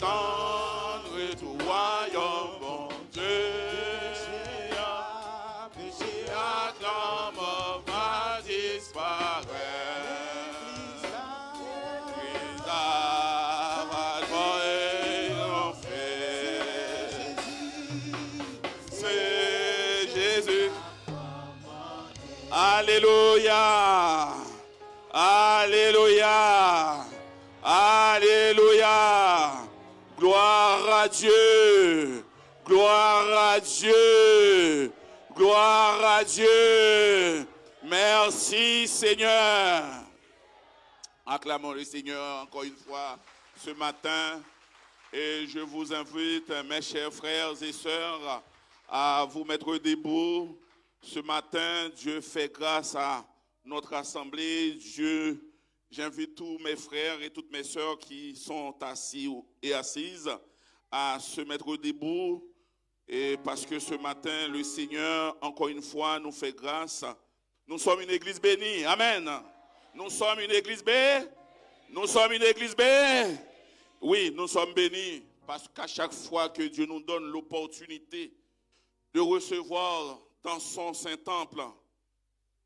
étendre tout royaume, mon Dieu. Péché acclame, va disparaître. Alléluia, alléluia, alléluia, gloire à Dieu, gloire à Dieu, gloire à Dieu, merci Seigneur. Acclamons le Seigneur encore une fois ce matin et je vous invite mes chers frères et sœurs à vous mettre debout. Ce matin, Dieu fait grâce à notre assemblée. J'invite tous mes frères et toutes mes sœurs qui sont assis et assises à se mettre debout. Et parce que ce matin, le Seigneur, encore une fois, nous fait grâce. Nous sommes une église bénie. Amen. Nous sommes une église bénie. Nous sommes une église bénie. Oui, nous sommes bénis parce qu'à chaque fois que Dieu nous donne l'opportunité de recevoir dans son Saint-Temple,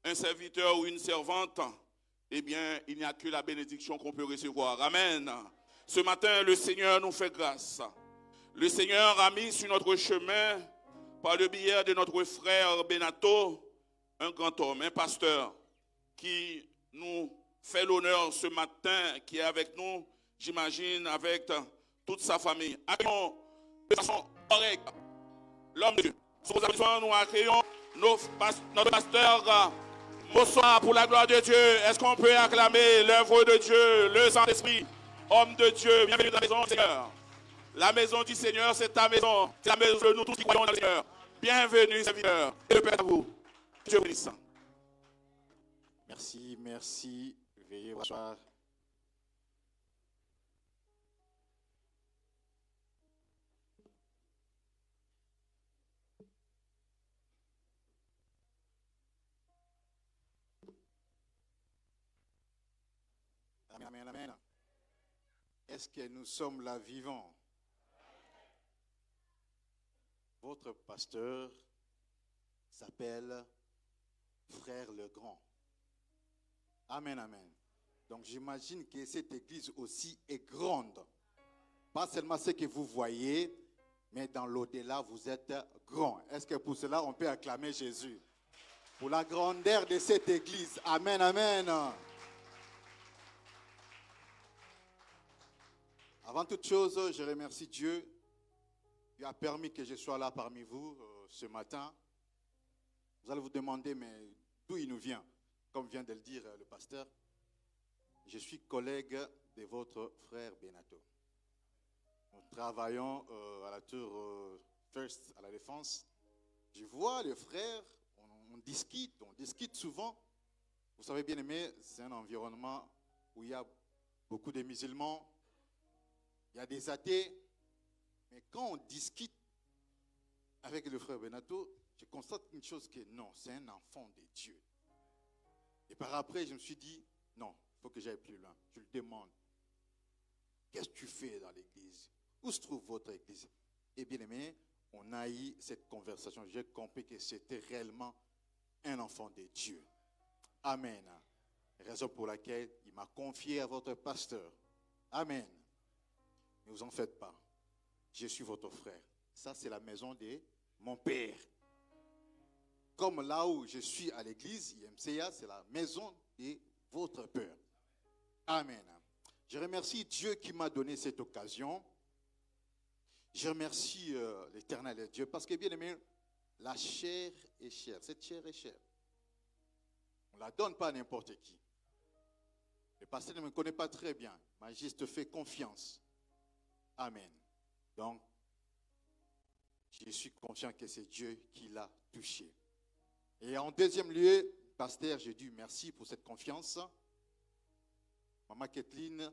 un serviteur ou une servante, eh bien, il n'y a que la bénédiction qu'on peut recevoir. Amen. Ce matin, le Seigneur nous fait grâce. Le Seigneur a mis sur notre chemin, par le biais de notre frère Benato, un grand homme, un pasteur, qui nous fait l'honneur ce matin, qui est avec nous, j'imagine, avec toute sa famille. Accueillons de façon correcte l'homme de Dieu. Sous vos applaudissements, nous accueillons notre pasteur. Bonsoir pour la gloire de Dieu. Est-ce qu'on peut acclamer l'œuvre de Dieu, le Saint-Esprit, homme de Dieu? Bienvenue dans la maison du Seigneur. La maison du Seigneur, c'est ta maison. C'est la maison de nous tous qui croyons dans le Seigneur. Bienvenue, serviteur. Et le Père à vous. Dieu bénisse. Merci, merci. Veuillez vous asseoir. Amen, amen. Est-ce que nous sommes là vivants? Votre pasteur s'appelle Frère Legrand. Amen, amen. Donc j'imagine que cette église aussi est grande. Pas seulement ce que vous voyez, mais dans l'au-delà, vous êtes grand. Est-ce que pour cela, on peut acclamer Jésus? Pour la grandeur de cette église. Amen, amen. Avant toute chose, je remercie Dieu qui a permis que je sois là parmi vous ce matin. Vous allez vous demander, mais d'où il nous vient? Comme vient de le dire le pasteur, je suis collègue de votre frère Benato. Nous travaillons à la tour First à la Défense. Je vois le frère, on discute souvent. Vous savez bien aimé, c'est un environnement où il y a beaucoup de musulmans. Il y a des athées, mais quand on discute avec le frère Benato, je constate une chose que non, c'est un enfant de Dieu. Et par après, je me suis dit, non, il faut que j'aille plus loin. Je lui demande, qu'est-ce que tu fais dans l'église? Où se trouve votre église? Et bien aimé, on a eu cette conversation. J'ai compris que c'était réellement un enfant de Dieu. Amen. Raison pour laquelle il m'a confié à votre pasteur. Amen. Ne vous en faites pas. Je suis votre frère. Ça, c'est la maison de mon père. Comme là où je suis à l'église, IMCA, c'est la maison de votre père. Amen. Je remercie Dieu qui m'a donné cette occasion. Je remercie l'Éternel Dieu parce que, bien aimé, la chair est chère. Cette chair est chère. On ne la donne pas à n'importe qui. Le pasteur ne me connaît pas très bien. Il m'a juste fait confiance. Amen. Donc, je suis conscient que c'est Dieu qui l'a touché. Et en deuxième lieu, pasteur, je dis merci pour cette confiance. Maman Kathleen,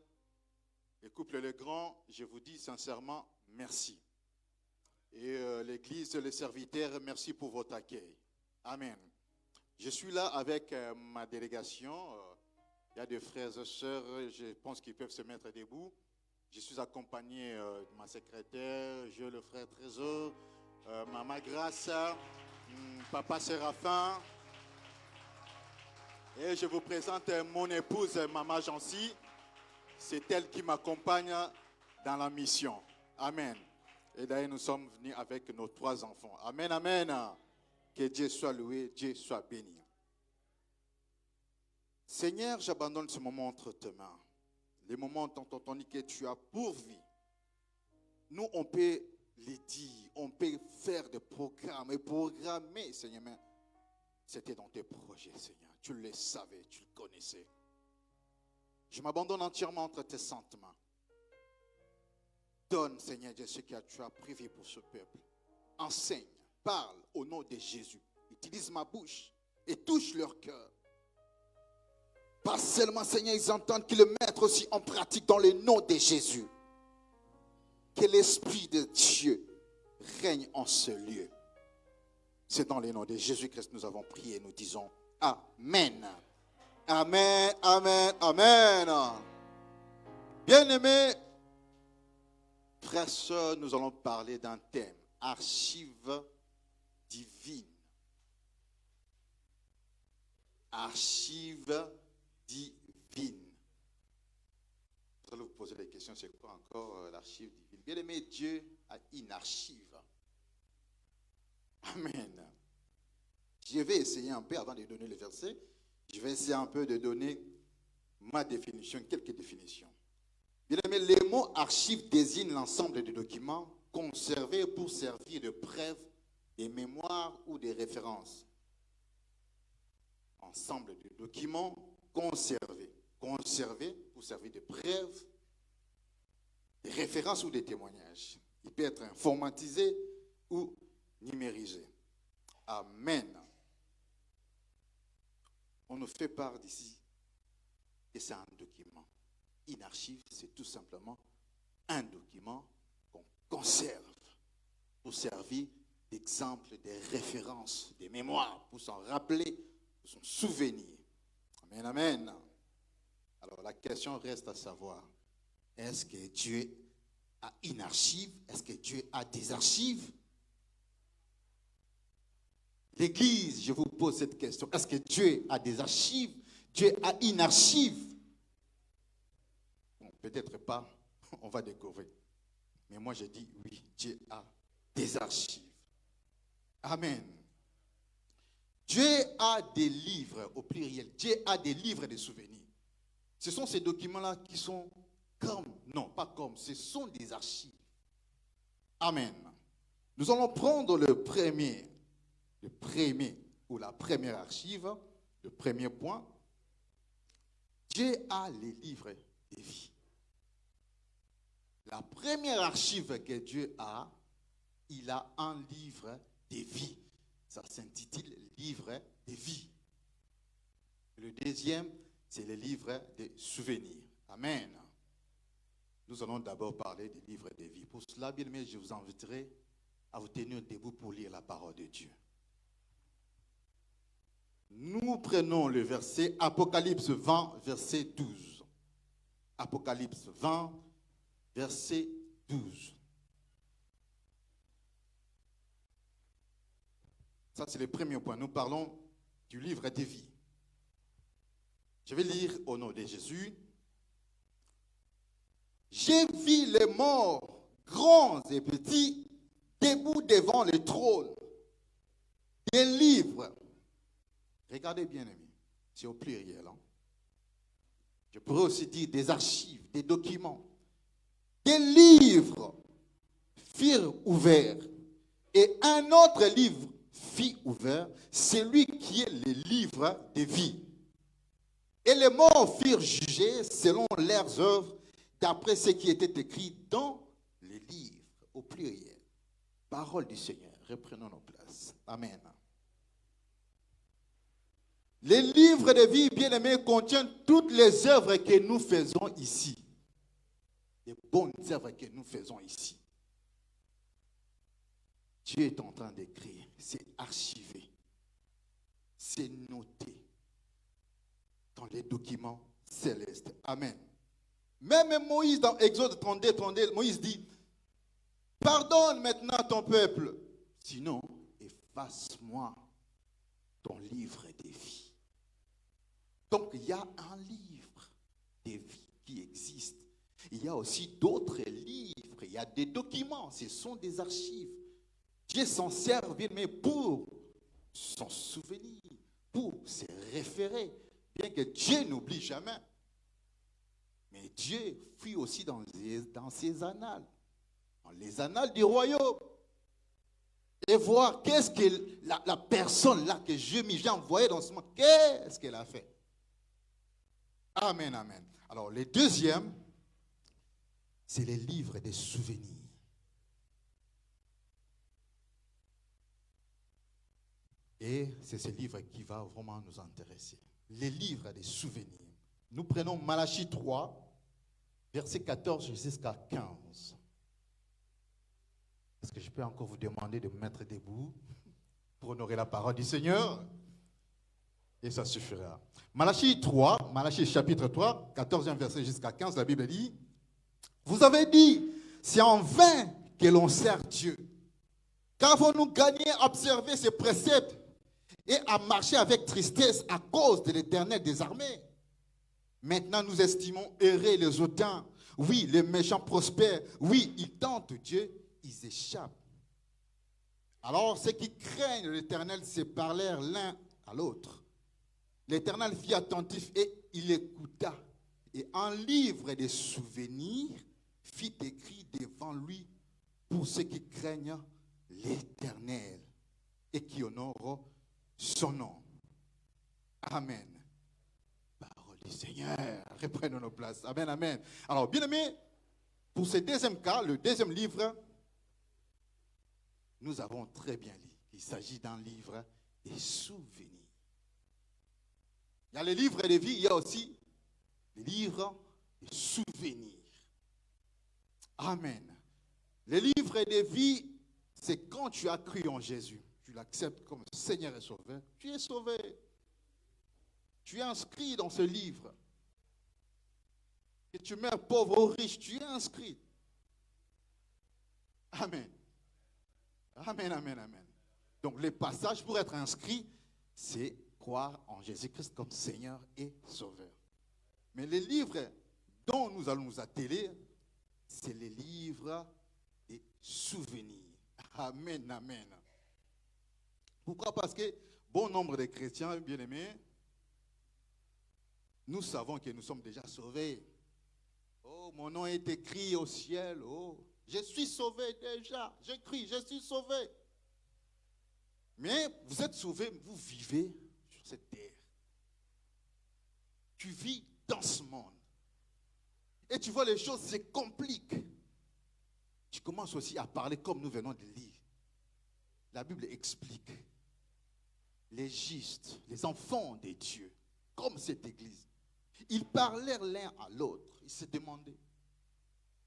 le couple Legrand, je vous dis sincèrement merci. Et l'église, les serviteurs, merci pour votre accueil. Amen. Je suis là avec ma délégation. Il y a des frères et sœurs, je pense qu'ils peuvent se mettre debout. Je suis accompagné de ma secrétaire, je le frère Trésor, Maman Grâce, Papa Séraphin. Et je vous présente mon épouse, Maman Jancy. C'est elle qui m'accompagne dans la mission. Amen. Et d'ailleurs, nous sommes venus avec nos 3 enfants. Amen, amen. Que Dieu soit loué, Dieu soit béni. Seigneur, j'abandonne ce moment entre tes mains. Les moments dont on dit que tu as pourvu. Nous, on peut les dire, on peut faire des programmes et programmer, Seigneur. Mais c'était dans tes projets, Seigneur. Tu le savais, tu le connaissais. Je m'abandonne entièrement entre tes saintes mains. Donne, Seigneur Dieu, ce que tu as prévu pour ce peuple. Enseigne, parle au nom de Jésus. Utilise ma bouche et touche leur cœur. Pas seulement, Seigneur, ils entendent qu'ils le mettent aussi en pratique dans le nom de Jésus. Que l'Esprit de Dieu règne en ce lieu. C'est dans le nom de Jésus-Christ que nous avons prié et nous disons Amen. Amen, amen, amen. Bien-aimés, frères, sœurs, nous allons parler d'un thème, archives divines. Archives divines. Vous allez vous poser la question, c'est quoi encore l'archive divine? Bien-aimé, Dieu a une archive. Amen. Je vais essayer un peu, avant de donner le verset, je vais essayer un peu de donner ma définition, quelques définitions. Bien aimé, les mots archives désignent l'ensemble des documents conservés pour servir de preuve, des mémoires ou des références. Ensemble de documents conservés pour servir de preuve, des références ou des témoignages. Il peut être informatisé ou numérisé. Amen. On nous fait part d'ici que c'est un document. Une archive, c'est tout simplement un document qu'on conserve pour servir d'exemple, des références, des mémoires, pour s'en rappeler, pour s'en souvenir. Amen, amen. Alors la question reste à savoir, est-ce que Dieu a une archive? Est-ce que Dieu a des archives? L'Église, je vous pose cette question. Est-ce que Dieu a des archives? Dieu a une archive? Bon, peut-être pas, on va découvrir. Mais moi, je dis oui, Dieu a des archives. Amen. Dieu a des livres, au pluriel. Dieu a des livres de souvenirs. Ce sont ces documents-là qui sont comme, non, pas comme, ce sont des archives. Amen. Nous allons prendre le premier ou la première archive, le premier point. Dieu a les livres de vie. La première archive que Dieu a, il a un livre de vie. Ça s'intitule livre de vie. Le deuxième, c'est le livre de souvenirs. Amen. Nous allons d'abord parler des livres de vie. Pour cela, bien aimé, je vous inviterai à vous tenir debout pour lire la parole de Dieu. Nous prenons le verset Apocalypse 20, verset 12. Apocalypse 20, verset 12. Ça, c'est le premier point. Nous parlons du livre de vie. Je vais lire au nom de Jésus. J'ai vu les morts, grands et petits, debout devant le trône. Des livres. Regardez bien, amis, c'est au pluriel. Hein? Je pourrais aussi dire des archives, des documents. Des livres furent ouverts. Et un autre livre fut ouvert, celui qui est le livre de vie. Et les morts furent jugés selon leurs œuvres, d'après ce qui était écrit dans les livres, au pluriel. Parole du Seigneur. Reprenons nos places. Amen. Les livres de vie, bien-aimés, contiennent toutes les œuvres que nous faisons ici. Les bonnes œuvres que nous faisons ici. Dieu est en train d'écrire. C'est archivé. C'est noté dans les documents célestes. Amen. Même Moïse, dans Exode 32, Moïse dit, pardonne maintenant ton peuple, sinon efface-moi ton livre des vies. Donc il y a un livre des vies qui existe. Il y a aussi d'autres livres, il y a des documents, ce sont des archives. Dieu s'en servir, mais pour son souvenir, pour se référer, bien que Dieu n'oublie jamais. Mais Dieu fuit aussi dans ses annales, dans les annales du royaume, et voir qu'est-ce que la personne là que j'ai envoyée dans ce monde, qu'est-ce qu'elle a fait. Amen, amen. Alors, le deuxième, c'est les livres des souvenirs. Et c'est ce livre qui va vraiment nous intéresser. Les livres des souvenirs. Nous prenons Malachie 3, verset 14 jusqu'à 15. Est-ce que je peux encore vous demander de me mettre debout pour honorer la parole du Seigneur? Et ça suffira. Malachie 3, Malachie chapitre 3, 14e verset jusqu'à 15, la Bible dit, vous avez dit, c'est en vain que l'on sert Dieu. Qu'avons-nous gagné à observer ses préceptes et à marcher avec tristesse à cause de l'Éternel des armées? Maintenant, nous estimons errer les hautains. Oui, les méchants prospèrent. Oui, ils tentent Dieu, ils échappent. Alors, ceux qui craignent l'Éternel se parlèrent l'un à l'autre. L'Éternel fit attentif et il écouta. Et un livre des souvenirs fit écrit devant lui pour ceux qui craignent l'Éternel et qui honorent son nom. Amen. Parole du Seigneur. Reprenons nos places. Amen, amen. Alors, bien aimé, pour ce deuxième cas, le deuxième livre, nous avons très bien lu. Il s'agit d'un livre des souvenirs. Il y a les livres de vie, il y a aussi les livres des souvenirs. Amen. Les livres de vie, c'est quand tu as cru en Jésus, tu l'acceptes comme Seigneur et Sauveur, tu es sauvé. Tu es inscrit dans ce livre. Que tu meurs pauvre ou riche, tu es inscrit. Amen. Amen, amen, amen. Donc les passages pour être inscrit, c'est croire en Jésus-Christ comme Seigneur et Sauveur. Mais les livres dont nous allons nous atteler, c'est les livres des souvenirs. Amen, amen. Pourquoi? Parce que bon nombre de chrétiens, bien-aimés, nous savons que nous sommes déjà sauvés. Oh, mon nom est écrit au ciel. Oh, je suis sauvé déjà. J'écris, je suis sauvé. Mais vous êtes sauvés, vous vivez sur cette terre. Tu vis dans ce monde. Et tu vois, les choses se compliquent. Tu commences aussi à parler comme nous venons de lire. La Bible explique. Les justes, les enfants de Dieu, comme cette église, ils parlèrent l'un à l'autre. Ils se demandaient,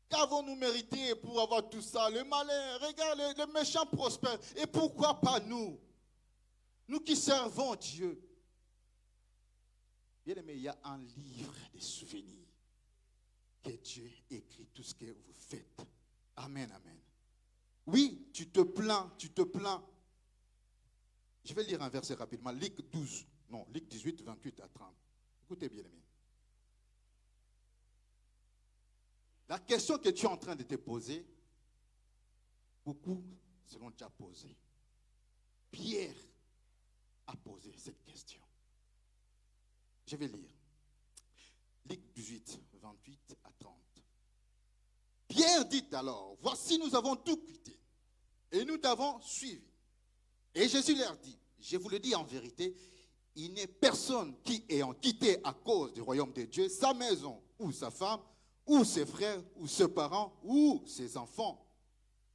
qu'avons-nous mérité pour avoir tout ça? Le malheur, regarde, les méchants prospèrent. Et pourquoi pas nous? Nous qui servons Dieu. Bien aimé, il y a un livre des souvenirs que Dieu écrit tout ce que vous faites. Amen, amen. Oui, tu te plains, tu te plains. Je vais lire un verset rapidement. Luc 18, 28 à 30. Écoutez bien, aimé. La question que tu es en train de te poser, beaucoup se l'ont déjà posée. Pierre a posé cette question. Je vais lire. Luc 18, 28 à 30. Pierre dit alors, voici nous avons tout quitté et nous t'avons suivi. Et Jésus leur dit, je vous le dis en vérité, il n'est personne qui ayant quitté à cause du royaume de Dieu sa maison ou sa femme, ou ses frères, ou ses parents, ou ses enfants,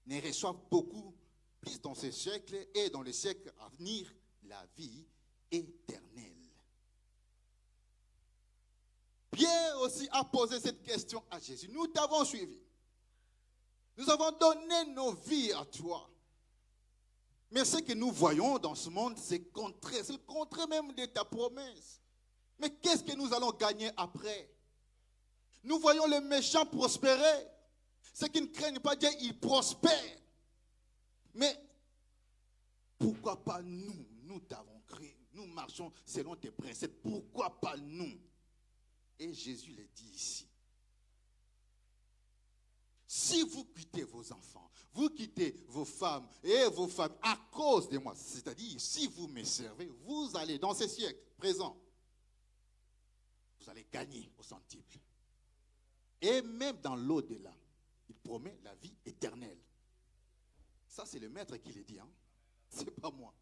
ne reçoivent beaucoup plus dans ces siècles et dans les siècles à venir la vie éternelle. Pierre aussi a posé cette question à Jésus. Nous t'avons suivi. Nous avons donné nos vies à toi. Mais ce que nous voyons dans ce monde, c'est le contraire même de ta promesse. Mais qu'est-ce que nous allons gagner après? Nous voyons les méchants prospérer. Ceux qui ne craignent pas Dieu, ils prospèrent. Mais pourquoi pas nous? Nous t'avons créé. Nous marchons selon tes préceptes. Pourquoi pas nous? Et Jésus le dit ici. Si vous quittez vos enfants, vous quittez vos femmes et vos familles à cause de moi, c'est-à-dire si vous me servez, vous allez dans ces siècles présents, vous allez gagner au centuple. Et même dans l'au-delà, il promet la vie éternelle. Ça, c'est le maître qui le dit, hein? C'est pas moi.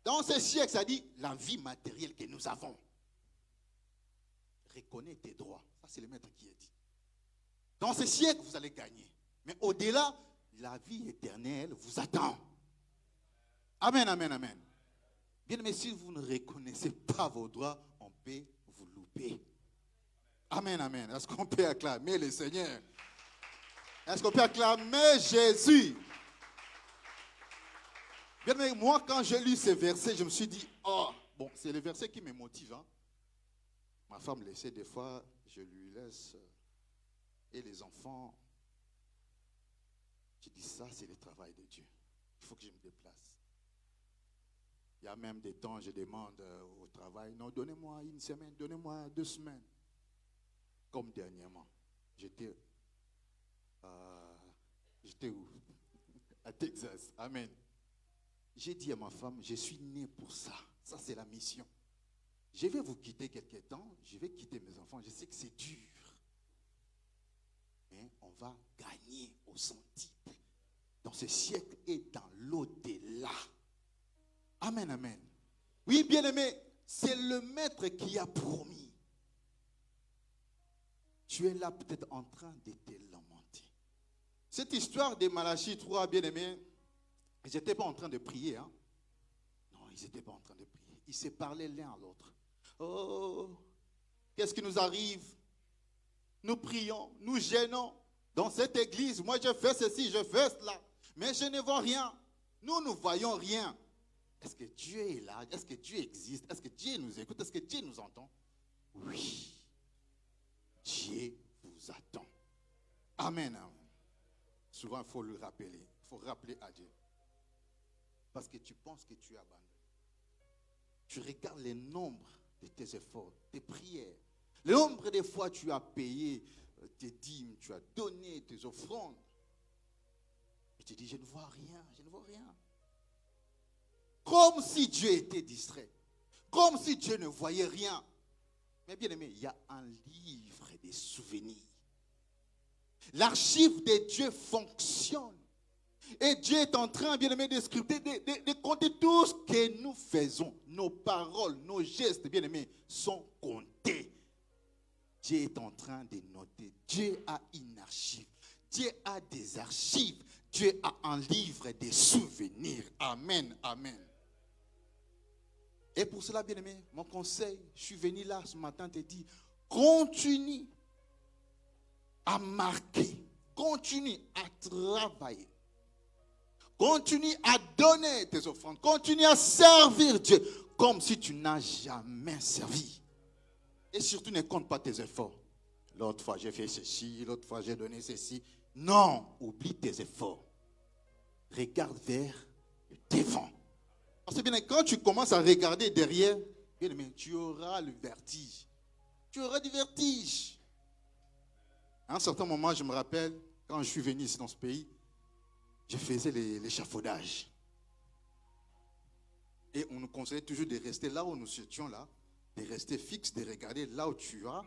Dans ces siècles, ça dit la vie matérielle que nous avons. Reconnais tes droits. Ça, c'est le maître qui a dit. Dans ces siècles, vous allez gagner. Mais au-delà, la vie éternelle vous attend. Amen, amen, amen. Bien aimé, si vous ne reconnaissez pas vos droits, on peut vous louper. Amen, amen. Est-ce qu'on peut acclamer le Seigneur? Est-ce qu'on peut acclamer Jésus? Bien aimé, moi, quand j'ai lu ces versets, je me suis dit, oh, bon, c'est les versets qui me motivent. Hein? Ma femme laissait des fois, je lui laisse. Et les enfants, je dis ça, c'est le travail de Dieu. Il faut que je me déplace. Il y a même des temps, je demande au travail, non, donnez-moi une semaine, donnez-moi 2 semaines. Comme dernièrement, j'étais où? À Texas. Amen. J'ai dit à ma femme, je suis né pour ça. Ça, c'est la mission. Je vais vous quitter quelque temps, je vais quitter mes enfants. Je sais que c'est dur. Mais on va gagner au centuple. Dans ce siècle et dans l'au-delà. Amen, amen. Oui, bien aimé, c'est le maître qui a promis. Tu es là peut-être en train de te lamenter. Cette histoire de Malachie 3, bien aimé, ils n'étaient pas en train de prier. Hein? Non, ils n'étaient pas en train de prier. Ils se parlaient l'un à l'autre. Oh, qu'est-ce qui nous arrive? Nous prions, nous gênons. Dans cette église, moi je fais ceci, je fais cela. Mais je ne vois rien. Nous ne voyons rien. Est-ce que Dieu est là? Est-ce que Dieu existe? Est-ce que Dieu nous écoute? Est-ce que Dieu nous entend? Oui. Dieu vous attend. Amen. Souvent, il faut le rappeler. Il faut rappeler à Dieu. Parce que tu penses que tu abandonnes. Tu regardes le nombre de tes efforts, tes prières. Le nombre de fois tu as payé tes dîmes, tu as donné tes offrandes. Et tu dis, je ne vois rien, je ne vois rien. Comme si Dieu était distrait. Comme si Dieu ne voyait rien. Mais bien aimé, il y a un livre des souvenirs. L'archive de Dieu fonctionne. Et Dieu est en train, bien aimé, de scripter, de compter tout ce que nous faisons. Nos paroles, nos gestes, bien aimés, sont comptés. Dieu est en train de noter. Dieu a une archive. Dieu a des archives. Dieu a un livre des souvenirs. Amen, amen. Et pour cela, bien aimé, mon conseil, je suis venu là ce matin te dire, continue à marquer, continue à travailler, continue à donner tes offrandes, continue à servir Dieu comme si tu n'as jamais servi. Et surtout, ne compte pas tes efforts. L'autre fois, j'ai fait ceci, l'autre fois, j'ai donné ceci. Non, oublie tes efforts. Regarde vers le devant. Parce que bien, quand tu commences à regarder derrière, bien, tu auras le vertige. Tu auras du vertige. À un certain moment, je me rappelle, quand je suis venu ici dans ce pays, je faisais l'échafaudage. Et on nous conseillait toujours de rester là où nous étions là, de rester fixe, de regarder là où tu as,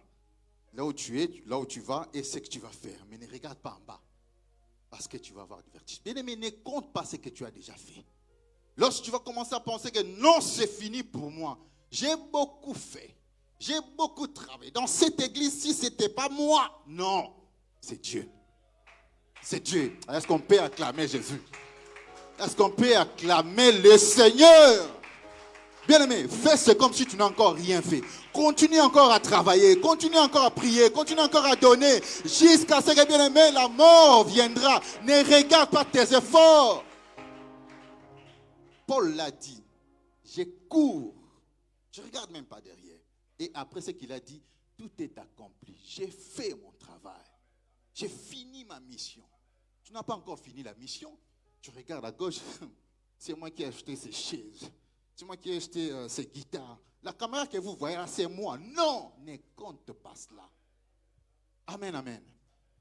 là où tu es, là où tu vas et ce que tu vas faire. Mais ne regarde pas en bas, parce que tu vas avoir du vertige. Bien aimé, ne compte pas ce que tu as déjà fait. Lorsque tu vas commencer à penser que non, c'est fini pour moi. J'ai beaucoup fait. J'ai beaucoup travaillé. Dans cette église, si ce n'était pas moi, non, c'est Dieu. C'est Dieu. Est-ce qu'on peut acclamer Jésus? Est-ce qu'on peut acclamer le Seigneur? Bien aimé, fais-ce comme si tu n'as encore rien fait. Continue encore à travailler, continue encore à prier, continue encore à donner, jusqu'à ce que, bien aimé, la mort viendra. Ne regarde pas tes efforts. Paul l'a dit, je cours, je ne regarde même pas derrière. Et après ce qu'il a dit, tout est accompli. J'ai fait mon travail. travail. J'ai fini ma mission. Tu n'as pas encore fini la mission. Tu regardes à gauche, c'est moi qui ai acheté ces chaises. C'est moi qui ai acheté ces guitares. La caméra que vous voyez là, c'est moi. Non, ne compte pas cela. Amen, amen.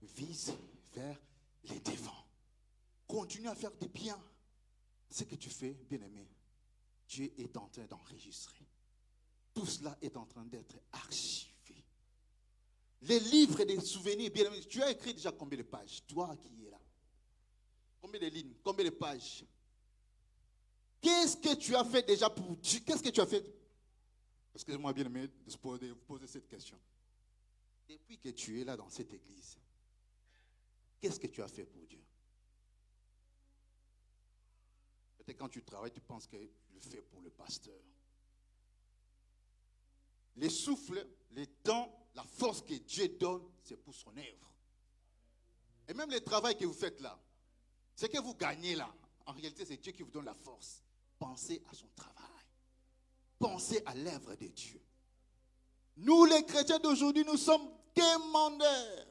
Vise vers les devants. Continue à faire du bien. Ce que tu fais, bien-aimé, Dieu est en train d'enregistrer. Tout cela est en train d'être archivé. Les livres et des souvenirs, bien-aimé, tu as écrit déjà combien de pages? Toi qui es là. Combien de lignes? Combien de pages? Qu'est-ce que tu as fait déjà pour Dieu? Qu'est-ce que tu as fait? Excusez-moi, bien-aimé, de vous poser cette question. Depuis que tu es là dans cette église, qu'est-ce que tu as fait pour Dieu? Peut-être quand tu travailles, tu penses que tu le fais pour le pasteur. Les souffles, les temps, la force que Dieu donne, c'est pour son œuvre. Et même le travail que vous faites là, ce que vous gagnez là, en réalité, c'est Dieu qui vous donne la force. Pensez à son travail. Pensez à l'œuvre de Dieu. Nous, les chrétiens d'aujourd'hui, nous sommes demandeurs.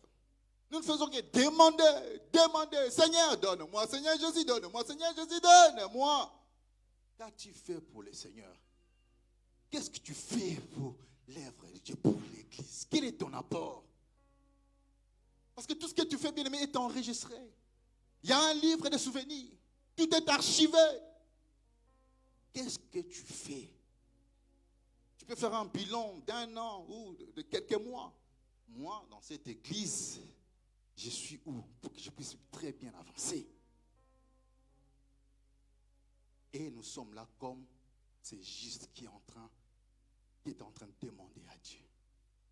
Nous ne faisons que demander. Seigneur, donne-moi. Seigneur Jésus, donne-moi. Seigneur Jésus, donne-moi. Qu'as-tu fait pour le Seigneur? Qu'est-ce que tu fais pour l'œuvre de Dieu, pour l'église? Quel est ton apport? Parce que tout ce que tu fais, bien-aimé, est enregistré. Il y a un livre de souvenirs. Tout est archivé. Qu'est-ce que tu fais? Tu peux faire un bilan d'un an ou de quelques mois. Moi, dans cette église, je suis où? Pour que je puisse très bien avancer. Et nous sommes là comme c'est juste qui est en train de demander à Dieu.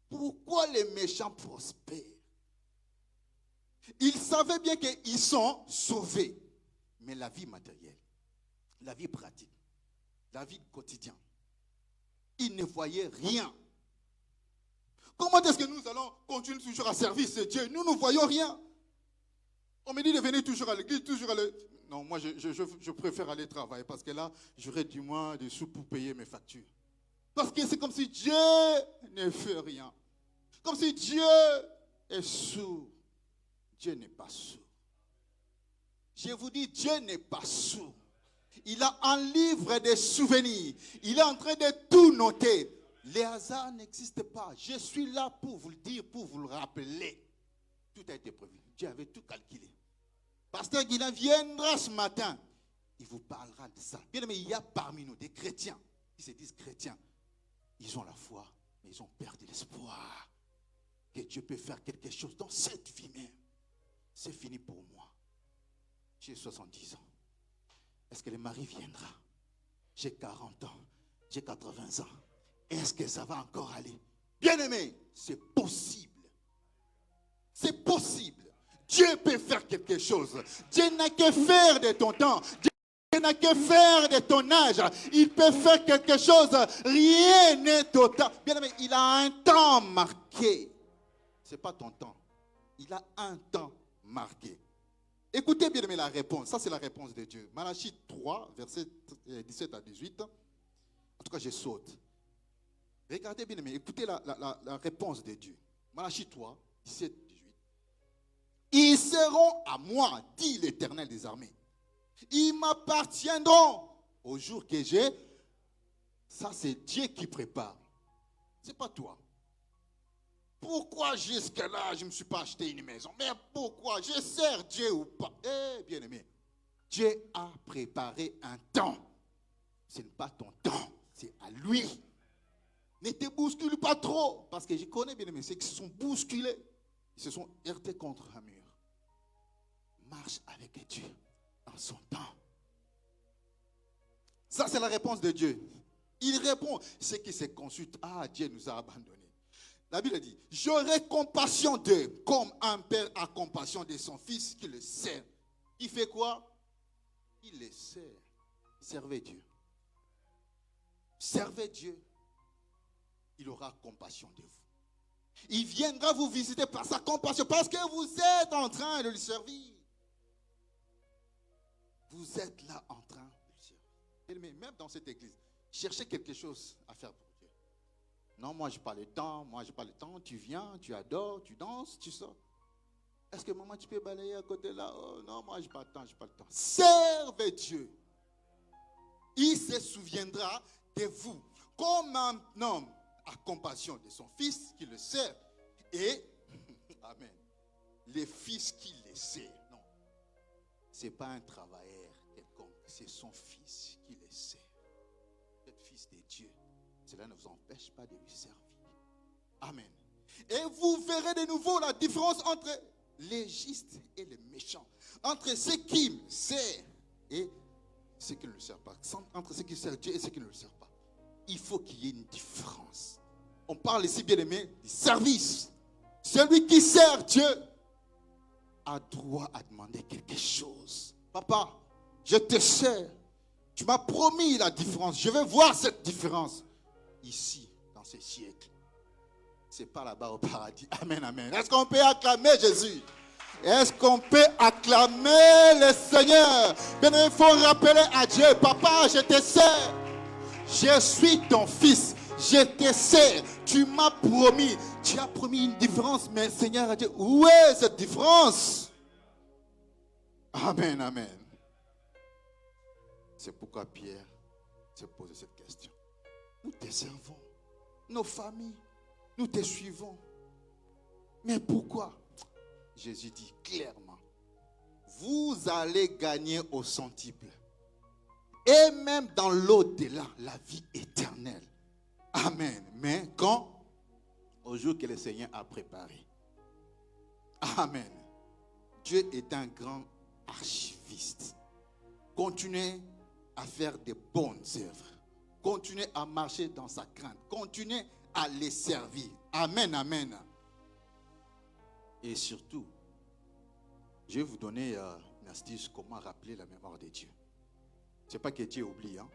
Pourquoi les méchants prospèrent? Ils savaient bien qu'ils sont sauvés. Mais la vie matérielle, la vie pratique, la vie quotidienne, ils ne voyaient rien. Comment est-ce que nous allons continuer toujours à servir ce Dieu? Nous ne voyons rien. On me dit de venir toujours à l'église, toujours à l'église. Non, moi je préfère aller travailler parce que là, j'aurai du moins des sous pour payer mes factures. Parce que c'est comme si Dieu ne fait rien. Comme si Dieu est sourd. Dieu n'est pas sourd. Je vous dis, Dieu n'est pas sourd. Il a un livre de souvenirs. Il est en train de tout noter. Les hasards n'existent pas. Je suis là pour vous le dire, pour vous le rappeler. Tout a été prévu. Dieu avait tout calculé. Pasteur Guilain viendra ce matin. Il vous parlera de ça. Bien aimé, il y a parmi nous des chrétiens qui se disent chrétiens. Ils ont la foi, mais ils ont perdu l'espoir que Dieu peut faire quelque chose dans cette vie même. C'est fini pour moi. J'ai 70 ans. Est-ce que le mari viendra? J'ai 40 ans. J'ai 80 ans. Est-ce que ça va encore aller? Bien-aimé, c'est possible. C'est possible. Dieu peut faire quelque chose. Dieu n'a que faire de ton temps. Dieu n'a que faire de ton âge. Il peut faire quelque chose. Rien n'est au temps. Bien-aimé, il a un temps marqué. Ce n'est pas ton temps. Il a un temps marqué. Écoutez bien aimé la réponse. Ça, c'est la réponse de Dieu. Malachie 3, versets 17 à 18. En tout cas, je saute. Regardez bien aimé. Écoutez la réponse de Dieu. Malachie 3, 17, 18. Ils seront à moi, dit l'Éternel des armées. Ils m'appartiendront au jour que j'ai. Ça, c'est Dieu qui prépare. Ce n'est pas toi. Pourquoi jusque-là, je ne me suis pas acheté une maison? Mais pourquoi? Je sers Dieu ou pas? Eh, bien aimé, Dieu a préparé un temps. Ce n'est pas ton temps, c'est à lui. Ne te bouscule pas trop. Parce que je connais, bien aimé, ceux qui se sont bousculés. Ils se sont heurtés contre un mur. Marche avec Dieu dans son temps. Ça, c'est la réponse de Dieu. Il répond. Ceux qui se consultent, ah, Dieu nous a abandonnés. La Bible dit, j'aurai compassion d'eux, comme un père a compassion de son fils qui le sert. Il fait quoi? Il le sert. Servez Dieu. Servez Dieu. Il aura compassion de vous. Il viendra vous visiter par sa compassion, parce que vous êtes en train de lui servir. Vous êtes là en train de lui servir. Mais même dans cette église, cherchez quelque chose à faire pour Dieu. Non, moi, je n'ai pas le temps. Moi, je n'ai pas le temps. Tu viens, tu adores, tu danses, tu sors. Est-ce que maman, tu peux balayer à côté là? Oh, non, moi, je n'ai pas le temps, je n'ai pas le temps. Servez Dieu. Il se souviendra de vous. Comme un homme a compassion de son fils qui le sert. Et, amen, les fils qui le sert. Non, ce n'est pas un travailleur quelconque. C'est son fils qui le sert. Vous êtes fils de Dieu. Cela ne vous empêche pas de lui servir. Amen. Et vous verrez de nouveau la différence entre les justes et les méchants. Entre ceux qui me servent et ceux qui ne le servent pas. Entre ceux qui servent Dieu et ceux qui ne le servent pas. Il faut qu'il y ait une différence. On parle ici, bien aimé, du service. Celui qui sert Dieu a droit à demander quelque chose. Papa, je te sers. Tu m'as promis la différence. Je vais voir cette différence. Ici, dans ce siècle. C'est pas là-bas au paradis. Amen, amen. Est-ce qu'on peut acclamer Jésus? Est-ce qu'on peut acclamer le Seigneur? Bien, il faut rappeler à Dieu, papa, je te sers. Je suis ton fils. Je te sers. Tu m'as promis. Tu as promis une différence. Mais Seigneur a dit, où est cette différence? Amen, amen. C'est pourquoi Pierre s'est posé cette question. Nous te servons. Nos familles, nous te suivons. Mais pourquoi? Jésus dit clairement, vous allez gagner au centuple. Et même dans l'au-delà, la vie éternelle. Amen. Mais quand? Au jour que le Seigneur a préparé. Amen. Dieu est un grand archiviste. Continuez à faire de bonnes œuvres. Continuez à marcher dans sa crainte. Continuez à les servir. Amen, amen. Et surtout, je vais vous donner une astuce comment rappeler la mémoire de Dieu. Ce n'est pas que Dieu oublie. Hein?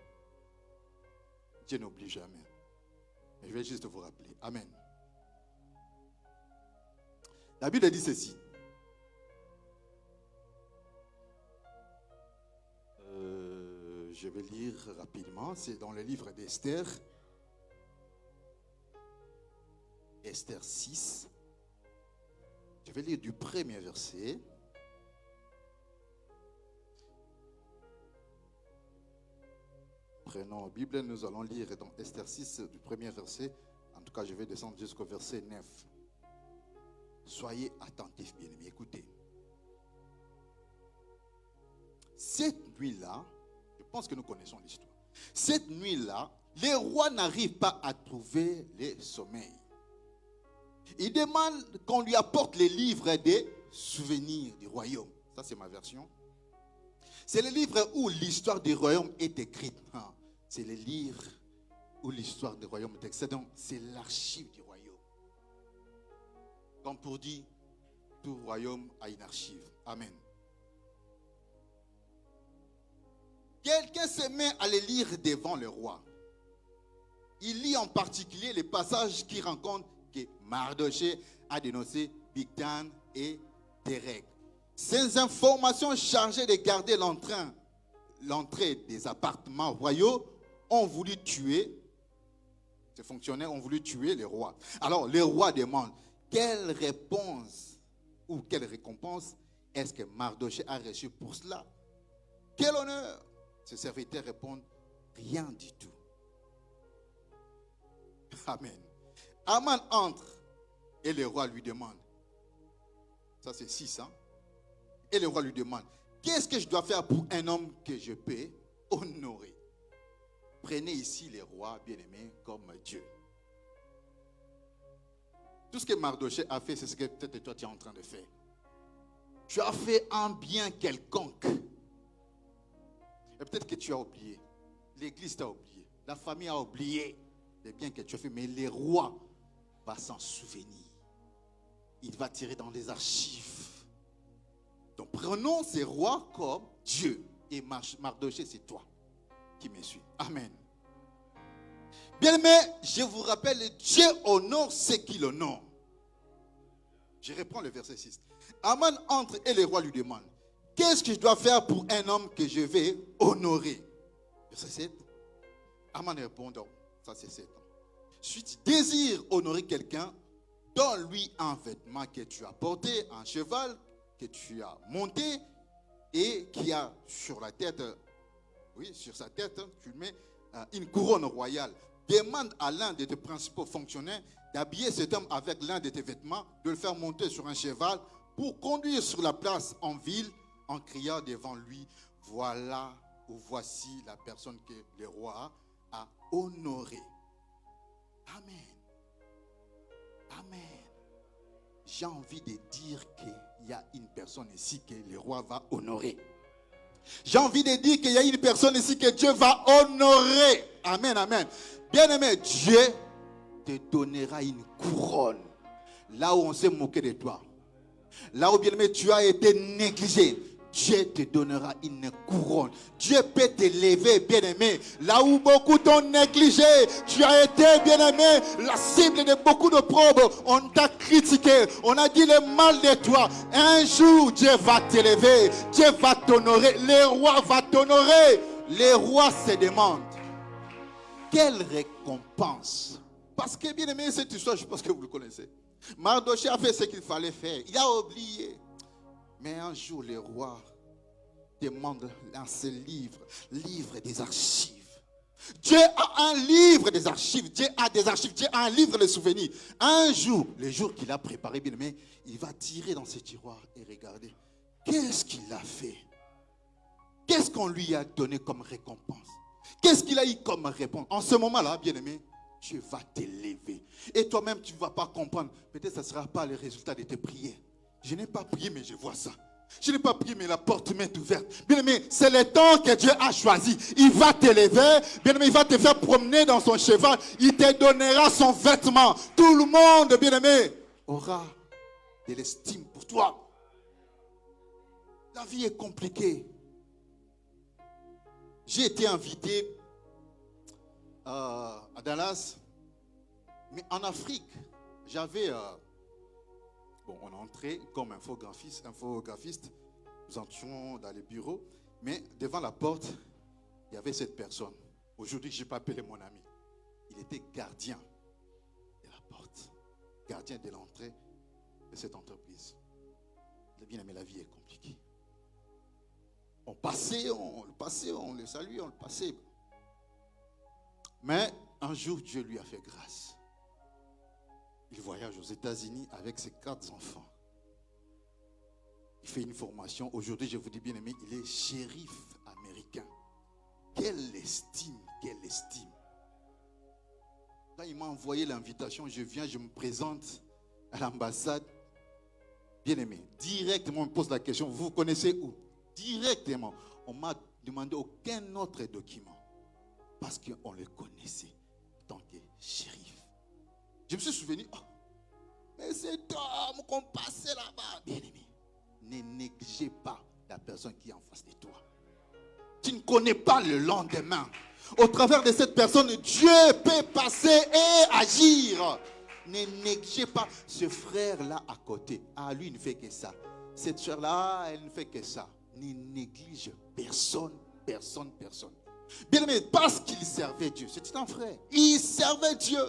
Dieu n'oublie jamais. Mais je vais juste vous rappeler. Amen. La Bible dit ceci. Je vais lire rapidement. C'est dans le livre d'Esther. Esther 6. Je vais lire du premier verset. Prenons la Bible, nous allons lire dans Esther 6 du premier verset. En tout cas, je vais descendre jusqu'au verset 9. Soyez attentifs, bien-aimés. Écoutez. Cette nuit-là, je pense que nous connaissons l'histoire. Cette nuit-là, les rois n'arrivent pas à trouver le sommeil. Il demande qu'on lui apporte les livres des souvenirs du royaume. Ça, c'est ma version. C'est le livre où l'histoire du royaume est écrite. C'est le livre où l'histoire du royaume est écrite. Donc, c'est l'archive du royaume. Comme pour dire, tout royaume a une archive. Amen. Quelqu'un se met à les lire devant le roi. Il lit en particulier les passages qui rencontrent que Mardoché a dénoncé Bigtan et Terek. Ces informations chargées de garder l'entrée des appartements royaux ont voulu tuer, ces fonctionnaires ont voulu tuer les rois. Alors le roi demande quelle réponse ou quelle récompense est-ce que Mardoché a reçu pour cela? Quel honneur? Ses serviteurs répondent rien du tout. Amen. Aman entre et le roi lui demande. Ça c'est 6 ans. Et le roi lui demande, qu'est-ce que je dois faire pour un homme que je peux honorer? Prenez ici les rois bien-aimés comme Dieu. Tout ce que Mardoché a fait, c'est ce que peut-être toi tu es en train de faire. Tu as fait un bien quelconque. Et peut-être que tu as oublié. L'église t'a oublié. La famille a oublié les biens que tu as fait. Mais les rois vont s'en souvenir. Il va tirer dans les archives. Donc prenons ces rois comme Dieu. Et Mardoché, c'est toi qui me suis. Amen. Bien-aimé, je vous rappelle, Dieu honore ceux qui l'honorent. Je reprends le verset 6. Aman entre et le roi lui demande, qu'est-ce que je dois faire pour un homme que je vais honorer? Verset 7. Aman répond, donc, ça c'est 7 ans. Si tu désires honorer quelqu'un, donne-lui un vêtement que tu as porté, un cheval que tu as monté et qui a sur la tête, oui, sur sa tête, tu mets une couronne royale. Demande à l'un de tes principaux fonctionnaires d'habiller cet homme avec l'un de tes vêtements, de le faire monter sur un cheval pour conduire sur la place en ville en criant devant lui, voilà ou voici la personne que le roi a honorée. Amen. Amen. J'ai envie de dire qu'il y a une personne ici que le roi va honorer. J'ai envie de dire qu'il y a une personne ici que Dieu va honorer. Amen, amen. Bien-aimé, Dieu te donnera une couronne. Là où on s'est moqué de toi. Là où, bien-aimé, tu as été négligé. Dieu te donnera une couronne. Dieu peut t'élever, bien-aimé. Là où beaucoup t'ont négligé, tu as été, bien-aimé, la cible de beaucoup de probes. On t'a critiqué, on a dit le mal de toi. Un jour, Dieu va t'élever. Dieu va t'honorer. Le roi va t'honorer. Les rois se demandent, quelle récompense? Parce que, bien-aimé, cette histoire, je pense que vous le connaissez. Mardochée a fait ce qu'il fallait faire. Il a oublié. Mais un jour, le roi demande dans ce livre des archives. Dieu a un livre des archives. Dieu a des archives. Dieu a un livre de souvenirs. Un jour, le jour qu'il a préparé, bien aimé, il va tirer dans ce tiroir et regarder. Qu'est-ce qu'il a fait? Qu'est-ce qu'on lui a donné comme récompense? Qu'est-ce qu'il a eu comme réponse? En ce moment-là, bien aimé, Dieu va t'élever. Et toi-même, tu ne vas pas comprendre. Peut-être que ce ne sera pas le résultat de tes prières. Je n'ai pas prié, mais je vois ça. Je n'ai pas prié, mais la porte m'est ouverte. Bien aimé, c'est le temps que Dieu a choisi. Il va t'élever. Bien aimé, il va te faire promener dans son cheval. Il te donnera son vêtement. Tout le monde, bien aimé, aura de l'estime pour toi. La vie est compliquée. J'ai été invité à Dallas, mais en Afrique, j'avais... Bon, on entrait comme infographiste. Nous entrions dans les bureaux. Mais devant la porte, il y avait cette personne. Aujourd'hui, je n'ai pas appelé mon ami. Il était gardien de la porte. Gardien de l'entrée de cette entreprise. Il a bien aimé, la vie est compliquée. On passait, on le saluait, on le passait. Mais un jour, Dieu lui a fait grâce. Il voyage aux États-Unis avec ses 4 enfants. Il fait une formation. Aujourd'hui, je vous dis bien aimé, il est shérif américain. Quelle estime, quelle estime. Quand il m'a envoyé l'invitation, je viens, je me présente à l'ambassade. Bien aimé, directement, on me pose la question, vous vous connaissez où? Directement, on m'a demandé aucun autre document. Parce qu'on le connaissait en tant que shérif. Je me suis souvenu, oh, mais cet homme qu'on passait là-bas. Bien aimé, ne négligez pas la personne qui est en face de toi. Tu ne connais pas le lendemain. Au travers de cette personne, Dieu peut passer et agir. Ne négligez pas ce frère-là à côté. Ah, lui, il ne fait que ça. Cette soeur-là, elle ne fait que ça. Ne néglige personne. Bien aimé, parce qu'il servait Dieu. C'était un frère. Il servait Dieu.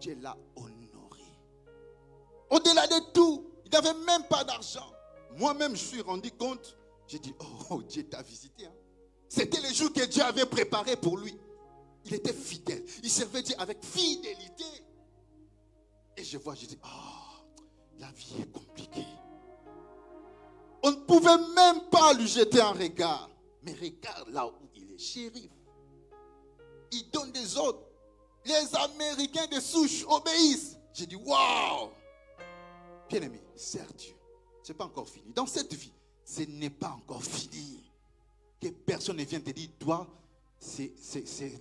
Dieu l'a honoré. Au-delà de tout, il n'avait même pas d'argent. Moi-même, je suis rendu compte. J'ai dit, oh, Dieu t'a visité. Hein. C'était le jour que Dieu avait préparé pour lui. Il était fidèle. Il servait Dieu avec fidélité. Et je vois, je dis, oh, la vie est compliquée. On ne pouvait même pas lui jeter un regard. Mais regarde là où il est, shérif. Il donne des ordres. Les Américains de souche obéissent. J'ai dit, waouh! Bien-aimé, sers Dieu. Ce n'est pas encore fini. Dans cette vie, ce n'est pas encore fini. Que personne ne vienne te dire, toi, c'est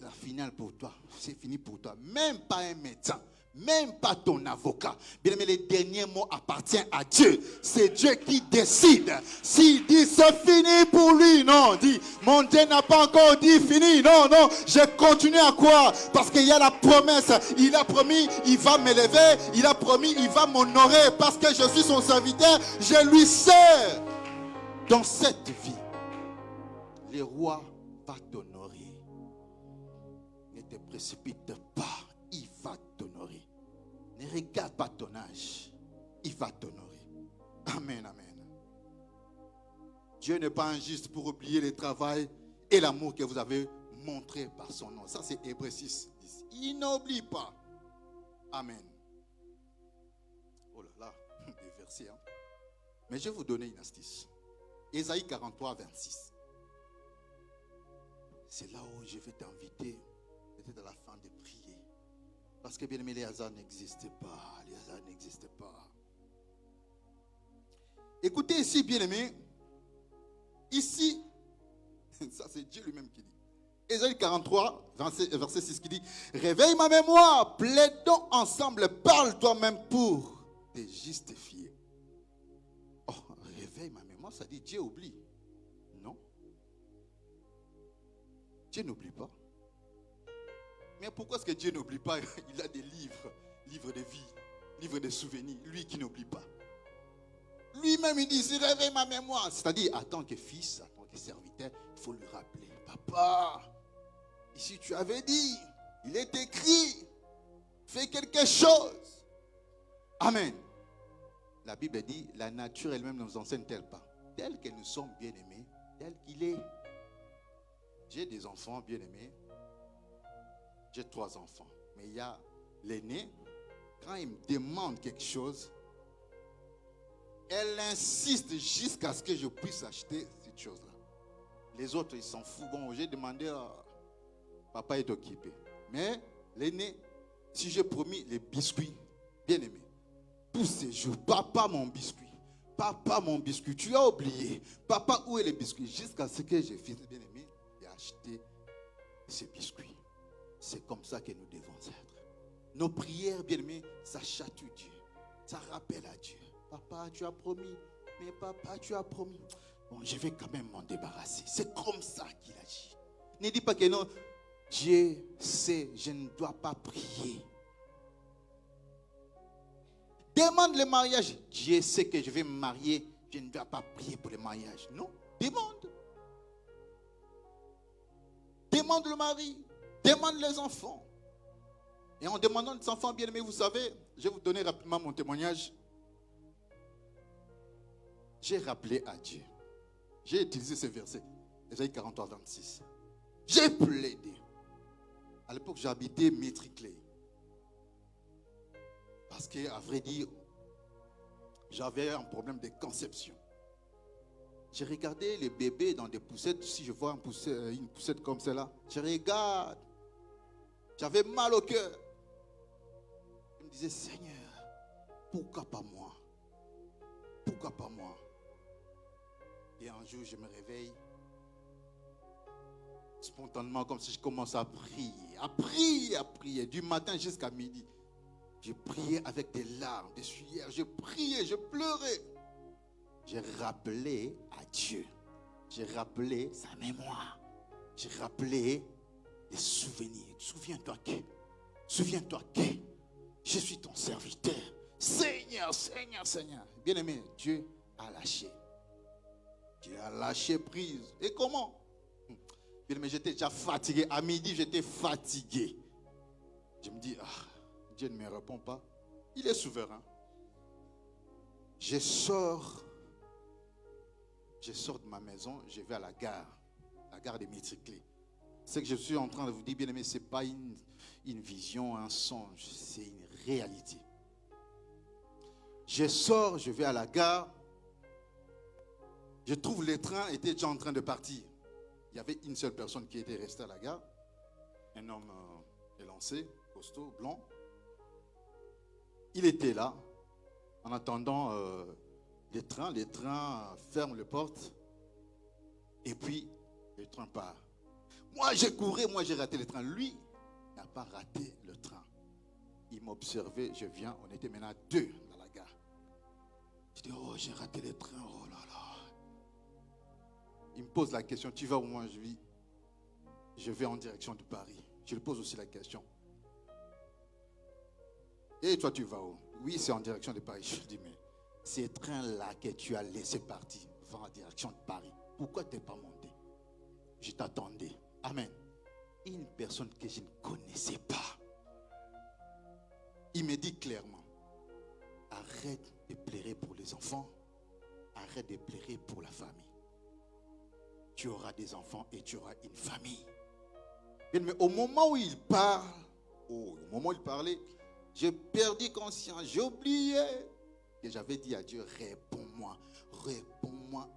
la finale pour toi. C'est fini pour toi. Même pas un médecin. Même pas ton avocat. Bien aimé, le dernier mot appartient à Dieu. C'est Dieu qui décide. S'il dit c'est fini pour lui, non, dit mon Dieu n'a pas encore dit fini. Non, je continue à croire parce qu'il y a la promesse. Il a promis, il va m'élever. Il a promis, il va m'honorer parce que je suis son serviteur. Je lui sers. Dans cette vie, le roi va t'honorer. Ne te précipite pas. Il Ne regarde pas ton âge. Il va t'honorer. Amen, amen. Dieu n'est pas injuste pour oublier le travail et l'amour que vous avez montré par son nom. Ça, c'est Hébreux 6, 10. Il n'oublie pas. Amen. Oh là là, des versets. Hein? Mais je vais vous donner une astuce. Ésaïe 43, 26. C'est là où je vais t'inviter, peut-être à la fin de prier. Parce que bien aimé, les hasards n'existaient pas. Les hasards n'existaient pas. Écoutez ici, bien aimé. Ici, ça c'est Dieu lui-même qui dit. Ésaïe 43, verset 6 qui dit: réveille ma mémoire, plaidons ensemble, parle toi-même pour te justifier. Oh, réveille ma mémoire, ça dit Dieu oublie. Non. Dieu n'oublie pas. Mais pourquoi est-ce que Dieu n'oublie pas? Il a des livres, livres de vie, livres de souvenirs, lui qui n'oublie pas. Lui-même, il dit, réveille ma mémoire. C'est-à-dire, en tant que fils, en tant que serviteur, il faut lui rappeler. Papa, ici tu avais dit, il est écrit, fais quelque chose. Amen. La Bible dit, la nature elle-même ne nous enseigne-t-elle pas? Tel que nous sommes bien-aimés, tel qu'il est. J'ai des enfants bien-aimés. J'ai 3 enfants. Mais il y a l'aîné, quand il me demande quelque chose, elle insiste jusqu'à ce que je puisse acheter cette chose-là. Les autres, ils s'en foutent. Bon, j'ai demandé papa est occupé. Mais l'aîné, si j'ai promis les biscuits, bien aimé, tous ces jours, papa mon biscuit, tu as oublié. Papa, où est les biscuits? Jusqu'à ce que je fils bien aimé et acheter ces biscuits. C'est comme ça que nous devons être. Nos prières, bien aimé, ça chatouille Dieu. Ça rappelle à Dieu. Papa, tu as promis. Mais papa, tu as promis. Bon, je vais quand même m'en débarrasser. C'est comme ça qu'il agit. Ne dis pas que non. Dieu sait, je ne dois pas prier. Demande le mariage. Dieu sait que je vais me marier. Je ne dois pas prier pour le mariage. Non, demande. Demande le mari. Demande les enfants. Et en demandant les enfants bien-aimés, vous savez, je vais vous donner rapidement mon témoignage. J'ai rappelé à Dieu. J'ai utilisé ce verset, Ésaïe 43, 26. J'ai plaidé. À l'époque, j'habitais Métriclé. Parce qu'à vrai dire, j'avais un problème de conception. J'ai regardé les bébés dans des poussettes. Si je vois une poussette comme celle-là, je regarde. J'avais mal au cœur. Je me disais, Seigneur, pourquoi pas moi? Pourquoi pas moi? Et un jour, je me réveille spontanément, comme si je commençais à prier, du matin jusqu'à midi. Je priais avec des larmes, des sueurs. Je priais, je pleurais. J'ai rappelé à Dieu. J'ai rappelé sa mémoire. J'ai rappelé les souvenirs. Souviens-toi que je suis ton serviteur. Seigneur. Bien-aimé, Dieu a lâché. Dieu a lâché prise. Et comment? Bien-aimé, j'étais déjà fatigué. À midi, j'étais fatigué. Je me dis, Dieu ne me répond pas. Il est souverain. Je sors de ma maison, je vais à la gare de Métriclé. Ce que je suis en train de vous dire, bien aimé, ce n'est pas une vision, un songe, c'est une réalité. Je sors, je vais à la gare, je trouve les trains étaient déjà en train de partir. Il y avait une seule personne qui était restée à la gare, un homme élancé, costaud, blanc. Il était là, en attendant les trains ferment les portes, et puis le train part. Moi, j'ai couru, j'ai raté le train. Lui n'a pas raté le train. Il m'observait, je viens, on était maintenant 2 dans la gare. Je dis, j'ai raté le train, oh là là. Il me pose la question, tu vas où? Moi, je dis, je vais en direction de Paris. Je lui pose aussi la question. Et toi, tu vas où? Oui, c'est en direction de Paris. Je lui dis, mais ces trains-là que tu as laissé partir vont en direction de Paris. Pourquoi tu n'es pas monté? Je t'attendais. Amen. Une personne que je ne connaissais pas. il me dit clairement, arrête de pleurer pour les enfants, arrête de pleurer pour la famille. Tu auras des enfants et tu auras une famille. Mais au moment où il parle, au moment où il parlait, j'ai perdu conscience, j'ai oublié que j'avais dit à Dieu, réponds-moi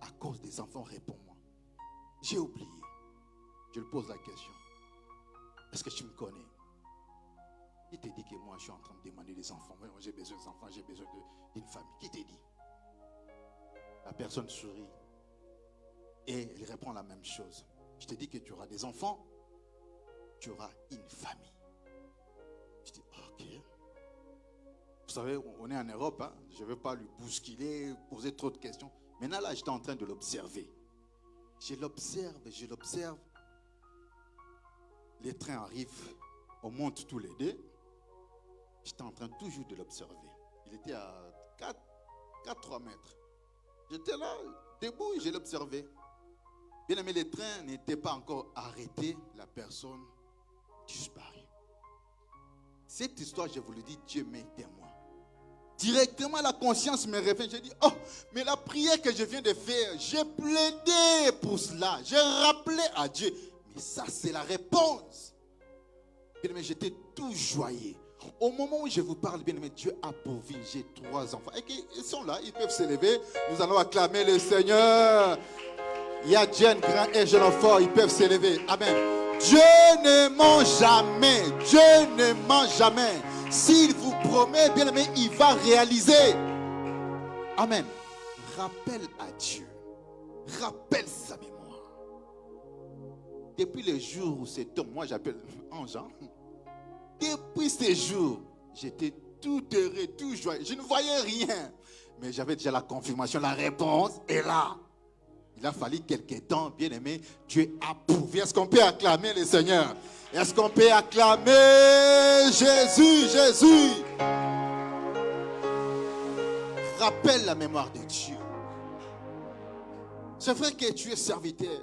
à cause des enfants, réponds-moi. J'ai oublié. Je lui pose la question, est-ce que tu me connais? Qui t'a dit que moi je suis en train de demander des enfants? Moi, j'ai besoin d'enfants, j'ai besoin d'une famille. Qui t'a dit? La personne sourit et elle répond la même chose. Je te dis que tu auras des enfants, tu auras une famille. Je dis, ok. Vous savez, on est en Europe, hein? Je ne veux pas lui bousculer, poser trop de questions. Maintenant là, j'étais en train de l'observer. Je l'observe. Les trains arrivent, on monte tous les deux. J'étais en train toujours de l'observer. Il était à 4-3 mètres. J'étais là, debout, je l'observais. Bien aimé, les trains n'étaient pas encore arrêtés. La personne disparut. Cette histoire, je vous le dis, Dieu m'est témoin. Directement, la conscience me revient. J'ai dit, oh, mais la prière que je viens de faire, j'ai plaidé pour cela. J'ai rappelé à Dieu. Mais ça, c'est la réponse. Bien aimé, j'étais tout joyeux. Au moment où je vous parle, bien aimé, Dieu a pourvu. J'ai 3 enfants. Et ils sont là, ils peuvent se lever. Nous allons acclamer le Seigneur. Il y a jeunes, grands et jeunes enfants, ils peuvent se lever. Amen. Dieu ne ment jamais. Dieu ne ment jamais. S'il vous promet, bien aimé, il va réaliser. Amen. Rappelle à Dieu. Rappelle sa mémoire. Depuis le jour où cet homme, moi j'appelle ange, hein? Depuis ce jour, j'étais tout heureux, tout joyeux. Je ne voyais rien. Mais j'avais déjà la confirmation, la réponse est là. Il a fallu quelques temps, bien aimé. Dieu a pourvu. Est-ce qu'on peut acclamer le Seigneur? Est-ce qu'on peut acclamer Jésus, Jésus? Rappelle la mémoire de Dieu. C'est vrai que tu es serviteur.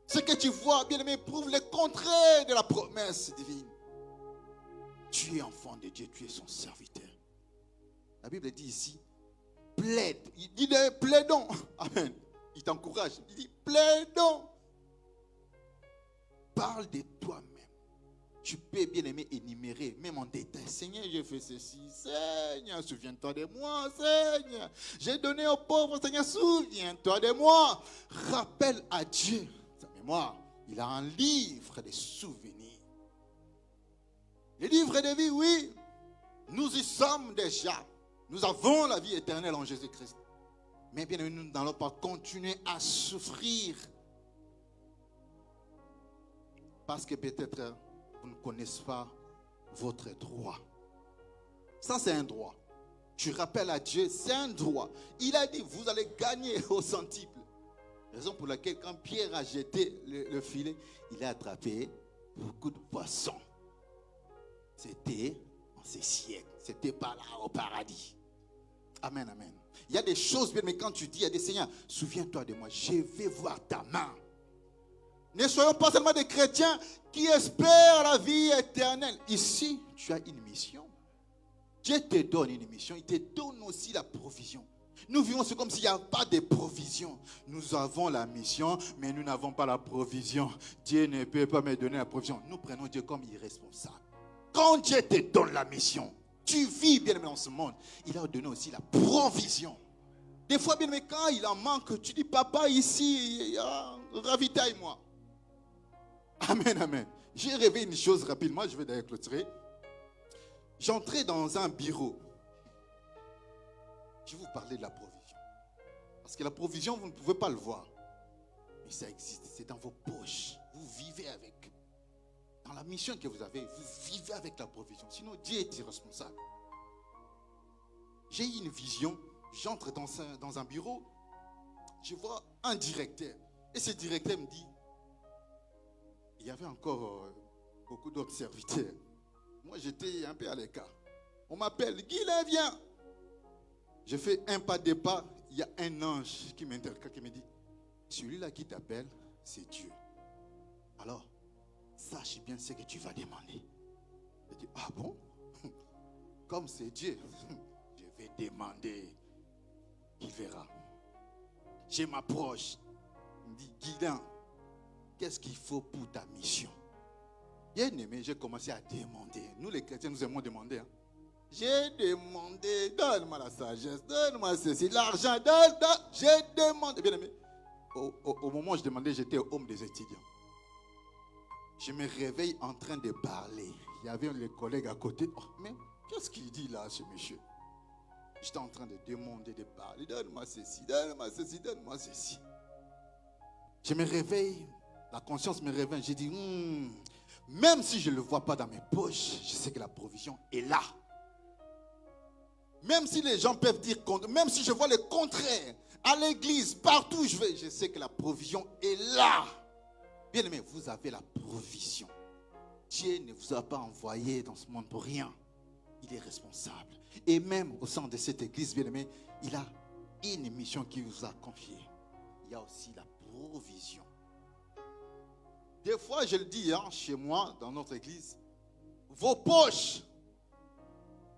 Ce que tu vois, bien aimé, prouve le contraire de la promesse divine. Tu es enfant de Dieu, tu es son serviteur. La Bible dit ici, plaide. Il dit plaidons. Amen. Il t'encourage. Il dit plaidons. Parle de toi-même. Tu peux, bien aimé, énumérer, même en détail. Seigneur, j'ai fait ceci. Seigneur, souviens-toi de moi. Seigneur, j'ai donné aux pauvres. Seigneur, souviens-toi de moi. Rappelle à Dieu sa mémoire. Il a un livre de souvenirs. Le livre de vie, oui. Nous y sommes déjà. Nous avons la vie éternelle en Jésus-Christ. Mais bien évidemment, nous n'allons pas continuer à souffrir. Parce que peut-être vous ne connaissez pas votre droit. Ça, c'est un droit. Tu rappelles à Dieu, c'est un droit. Il a dit, vous allez gagner au centuple. Raison pour laquelle, quand Pierre a jeté le filet, il a attrapé beaucoup de poissons. C'était en ces siècles. C'était pas là au paradis. Amen, amen. Il y a des choses, mais quand tu dis à des seigneurs, souviens-toi de moi, je vais voir ta main. Ne soyons pas seulement des chrétiens qui espèrent la vie éternelle. Ici, tu as une mission. Dieu te donne une mission. Il te donne aussi la provision. Nous vivons, c'est comme s'il n'y a pas de provision. Nous avons la mission, mais nous n'avons pas la provision. Dieu ne peut pas me donner la provision. Nous prenons Dieu comme irresponsable. Quand Dieu te donne la mission, tu vis bien aimé dans ce monde. Il a donné aussi la provision. Des fois, bien aimé, quand il en manque, tu dis, papa, ici, ravitaille-moi. Amen, amen. J'ai rêvé une chose rapidement, je vais d'ailleurs clôturer. J'entrais dans un bureau. Je vais vous parler de la provision. Parce que la provision, vous ne pouvez pas le voir. Mais ça existe, c'est dans vos poches. Vous vivez avec. Dans la mission que vous avez, vous vivez avec la provision. Sinon, Dieu est irresponsable. J'ai eu une vision. J'entre dans un bureau. Je vois un directeur. Et ce directeur me dit, il y avait encore beaucoup d'autres serviteurs. Moi, j'étais un peu à l'écart. On m'appelle, Guilain, viens. Je fais un pas de pas. Il y a un ange qui m'interpelle, qui me dit, celui-là qui t'appelle, c'est Dieu. Alors, sache bien ce que tu vas demander. Je dis, ah bon? comme c'est Dieu, je vais demander, il verra. Je m'approche, il me dit, Guilain, qu'est-ce qu'il faut pour ta mission? Bien aimé, j'ai commencé à demander. Nous les chrétiens, nous aimons demander. Hein. J'ai demandé, donne-moi la sagesse, donne-moi ceci, l'argent, j'ai demandé. Bien aimé, au moment où je demandais, j'étais homme des étudiants. Je me réveille en train de parler. Il y avait les collègues à côté. Oh, mais qu'est-ce qu'il dit là, ce monsieur? J'étais en train de demander, de parler. Donne-moi ceci, donne-moi ceci, donne-moi ceci. Je me réveille, la conscience me réveille. J'ai dit, même si je ne le vois pas dans mes poches, je sais que la provision est là. Même si les gens peuvent dire, même si je vois le contraire, à l'église, partout où je vais, je sais que la provision est là. Bien aimé, vous avez la provision. Dieu ne vous a pas envoyé dans ce monde pour rien. Il est responsable. Et même au sein de cette église, bien aimé, il a une mission qu'il vous a confiée. Il y a aussi la provision. Des fois, je le dis chez moi, dans notre église, vos poches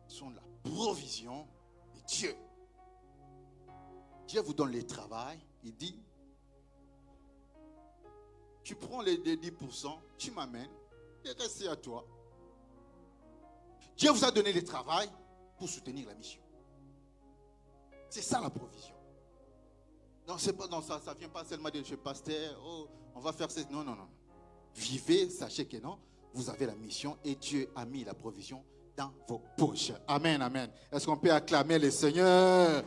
sont la provision de Dieu. Dieu vous donne le travail, il dit, tu prends les 10%, tu m'amènes, et reste à toi. Dieu vous a donné le travail pour soutenir la mission. C'est ça la provision. Non, c'est pas dans ça, ça ne vient pas seulement de chez pasteur, oh, on va faire ça. Non, non, non. Vivez, sachez que non, vous avez la mission et Dieu a mis la provision dans vos poches. Amen, amen. Est-ce qu'on peut acclamer le Seigneur?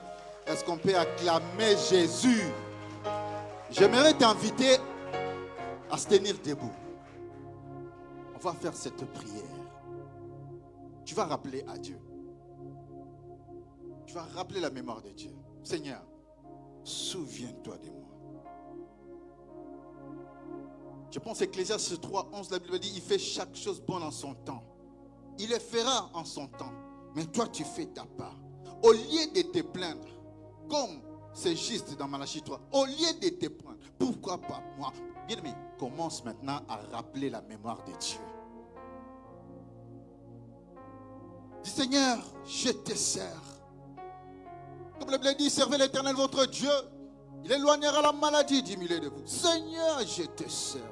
Est-ce qu'on peut acclamer Jésus? J'aimerais t'inviter à se tenir debout. On va faire cette prière. Tu vas rappeler à Dieu. Tu vas rappeler la mémoire de Dieu. Seigneur, souviens-toi de moi. Je pense Ecclésiaste 3, 11, la Bible dit, il fait chaque chose bonne en son temps. Il le fera en son temps. Mais toi, tu fais ta part. Au lieu de te plaindre, comme c'est juste dans Malachie 3, au lieu de te plaindre, pourquoi pas moi? Bien aimé, commence maintenant à rappeler la mémoire de Dieu. Dis Seigneur, je te sers. Comme la Bible dit, servez l'Éternel votre Dieu. Il éloignera la maladie du milieu de vous. Seigneur, je te sers.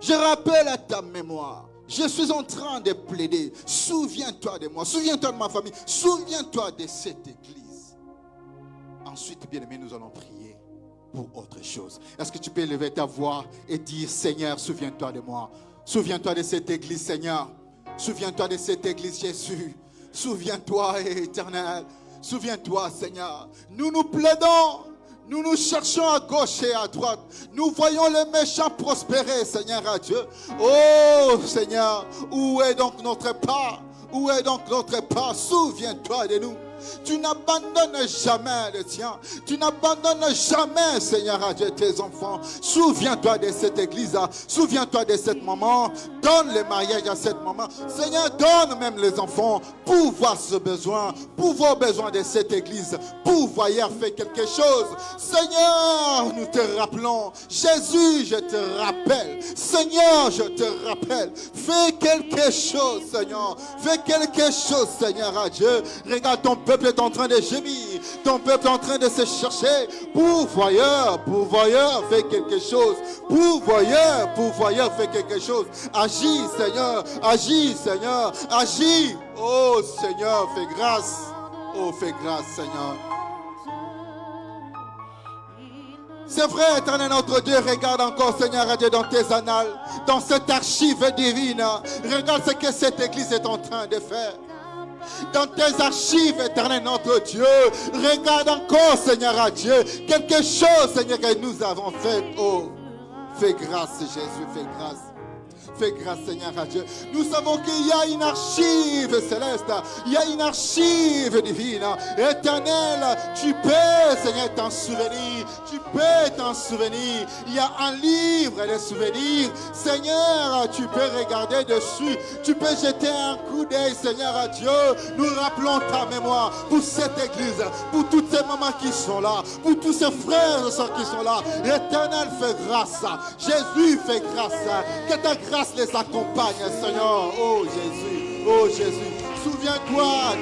Je rappelle à ta mémoire. Je suis en train de plaider. Souviens-toi de moi. Souviens-toi de ma famille. Souviens-toi de cette église. Ensuite, bien aimé, nous allons prier pour autre chose. Est-ce que tu peux élever ta voix et dire, Seigneur, souviens-toi de moi. Souviens-toi de cette église, Seigneur. Souviens-toi de cette église, Jésus. Souviens-toi, Éternel. Souviens-toi, Seigneur. Nous nous plaidons. Nous nous cherchons à gauche et à droite. Nous voyons les méchants prospérer, Seigneur, à Dieu. Oh, Seigneur, où est donc notre part? Où est donc notre part? Souviens-toi de nous. Tu n'abandonnes jamais les tiens. Tu n'abandonnes jamais, Seigneur, à Dieu, tes enfants. Souviens-toi de cette église. Souviens-toi de cette maman. Donne le mariage à cette maman. Seigneur, donne même les enfants. Pouvoir ce besoin. Pouvoir besoin de cette église. Pouvoir faire quelque chose. Seigneur, nous te rappelons. Jésus, je te rappelle. Seigneur, je te rappelle. Fais quelque chose, Seigneur. Fais quelque chose, Seigneur, à Dieu. Regarde ton peuple est en train de gémir. Ton peuple est en train de se chercher. Pourvoyeur, fais quelque chose. Pourvoyeur, fais quelque chose. Agis, Seigneur. Agis, Seigneur. Agis. Oh, Seigneur, fais grâce. Oh, fais grâce, Seigneur. C'est vrai, Éternel notre Dieu, regarde encore, Seigneur, Dieu, dans tes annales, dans cette archive divine. Regarde ce que cette église est en train de faire. Dans tes archives, Éternel notre Dieu, regarde encore, Seigneur Dieu, quelque chose, Seigneur, que nous avons fait. Oh, fais grâce, Jésus, fais grâce. Fais grâce, Seigneur, à Dieu. Nous savons qu'il y a une archive céleste. Il y a une archive divine. Éternel, tu peux, Seigneur, t'en souvenir. Tu peux t'en souvenir. Il y a un livre de souvenirs. Seigneur, tu peux regarder dessus. Tu peux jeter un coup d'œil, Seigneur, à Dieu. Nous rappelons ta mémoire pour cette église, pour toutes ces mamans qui sont là, pour tous ces frères et sœurs qui sont là. Éternel, fais grâce. Jésus, fais grâce. Que ta grâce les accompagne, Seigneur. Oh Jésus, Souviens-toi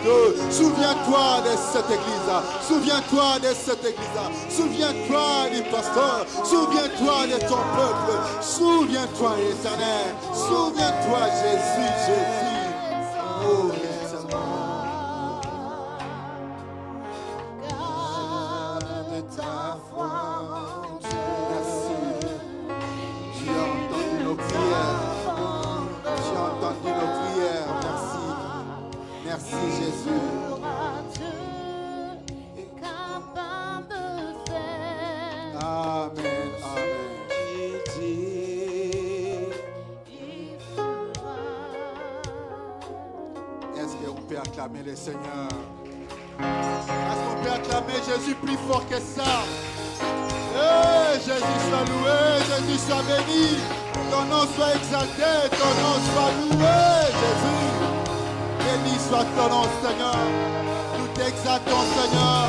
de cette église. Souviens-toi de cette église. Souviens-toi du pasteur. Souviens-toi de ton peuple. Souviens-toi, Éternel. Souviens-toi, Jésus, Jésus. Oh, Garde ta foi en Dieu. merci. Tu as entendu nos prières. Tu as entendu nos prières. Merci. Merci, Jésus. Amen. Amen. Est-ce qu'on peut acclamer le Seigneur? Est-ce qu'on peut acclamer Jésus plus fort que ça? Jésus soit loué, Jésus soit béni. Ton nom soit exalté, ton nom soit loué, Jésus. Béni soit ton nom, Seigneur. Nous t'exaltons, Seigneur.